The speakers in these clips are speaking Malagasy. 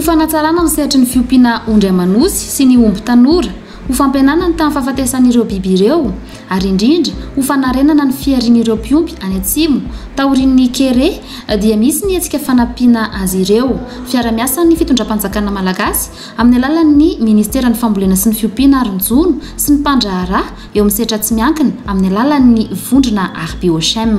ho fanatsarana ny sehatry ny fiompiana ondry amanosy sy ny omby tanora ho fampianana ny tamin'ny fahafatesan'ireo biby ireo ary indrindra ho fanarenana ny fiarian'ireo mpiompy any atsimo taorian'ny kere dia misy ny hetsika fanampiana azy ireo fiara-miasa ny fitondram-panjakana malagasy amin'ny alalan'ny ministeran'ny fambolena sy ny fiompiana Aronjono sy ny mpandraharaha eo amin'ny sehatra tsy miankina amin'ny alalan'ny vondrona RBOChem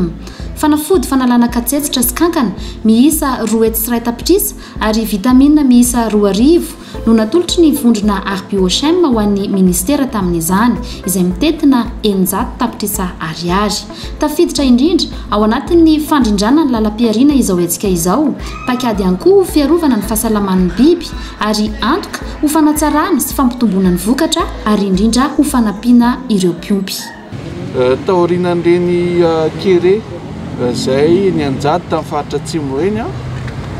fanafody fanalana katsetsitra sy kankana miisa 2 hetsy sy 1 tapitrisa ary vitamina miisa 2 arivo no natolotry ny vondrona RBOChem ho an'ny ministera tamin'izany izay mitetina 900 tapitrisa ariary tafiditra indrindra ao anatin'ny fandrindrana ny lalam-piariana izao hetsika izao pakady ihany koa fiarovana ny fahasalaman'ny biby ary antoka ho fanatsarana sy fampitomboana ny vokatra ary indrindra ho fanampiana ireo mpiompy taorinan'ireny kere zay ny anjady tamin'ny faritra atsimo reny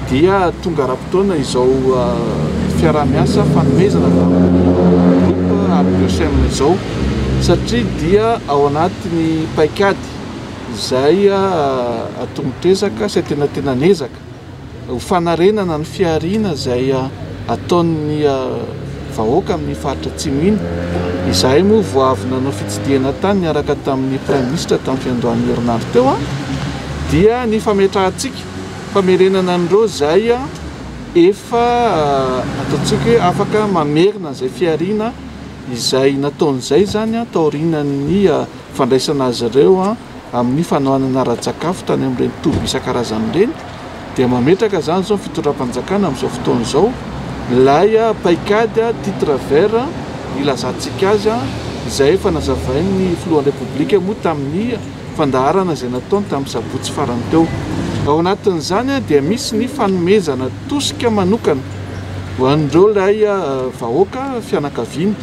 dia tonga ra-potoana izao fiara-miasa fanomezana groupe RBOChem izao satria dia ao anatin'ny paikady izay atombotrezaka sy tena nezaka ho fanarenana ny fiariana izay ataon'ny vahoaka amin'ny faritra atsimo iny izay moa voavy nanao fitsidiana tany niaraka tamin'ny prime ministre tamin'ny fiandohan'ny herinandro teo dia ny fametrahantsika famerenana andreo zay efa ataontsika hoe afaka mamerina izay fiariana izay nataon'izay zany taorinan'ny fandraisana azy ireo amin'ny fanaonana ara-tsakafo tany amin'ireny toby isan-karazan'ireny dia mametraka zany zao fitondram-panjakana amin'izao fotoana izao lay paikady titre vert ilazantsika azy izay efa nazavain'ny filohan'ny repoblika moa tamin'ny fandaharana izay nataony tamin'ny sabotsy farany teo ao anatin'izany dia misy ny fanomezana tosika manokana ho an'ireo lay vahoaka fianakaviana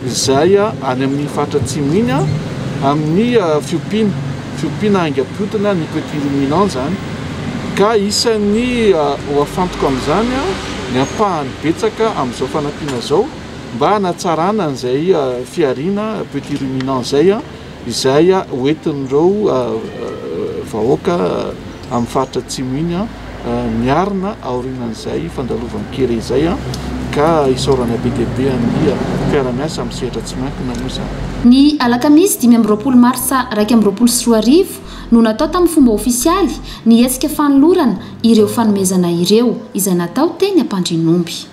izay any amin'ny faritra atsimo iny amin'ny fiompiana aingam-piotana ny petit ruminant zany ka isan'ny ho afantoko amin'izany ny ampahany betsaka amin'izao fanampiana zao mba hanatsarana an'izay fiariana petit ruminant zay izay hoentin'ireo vahoaka amin'ny faritra atsimo iny miarina aorinan'izay fandalovan'ny kere izay ka isaorana be dia be amin'ny fiara-miasa amin'ny sehatra tsy miankina moa zany. Ny alakamisy 5 marsa 2024 no natao tamin'ny fomba ofisialy ny hetsika fanolorana ireo fanomezana ireo izay natao teny Ampandrinomby.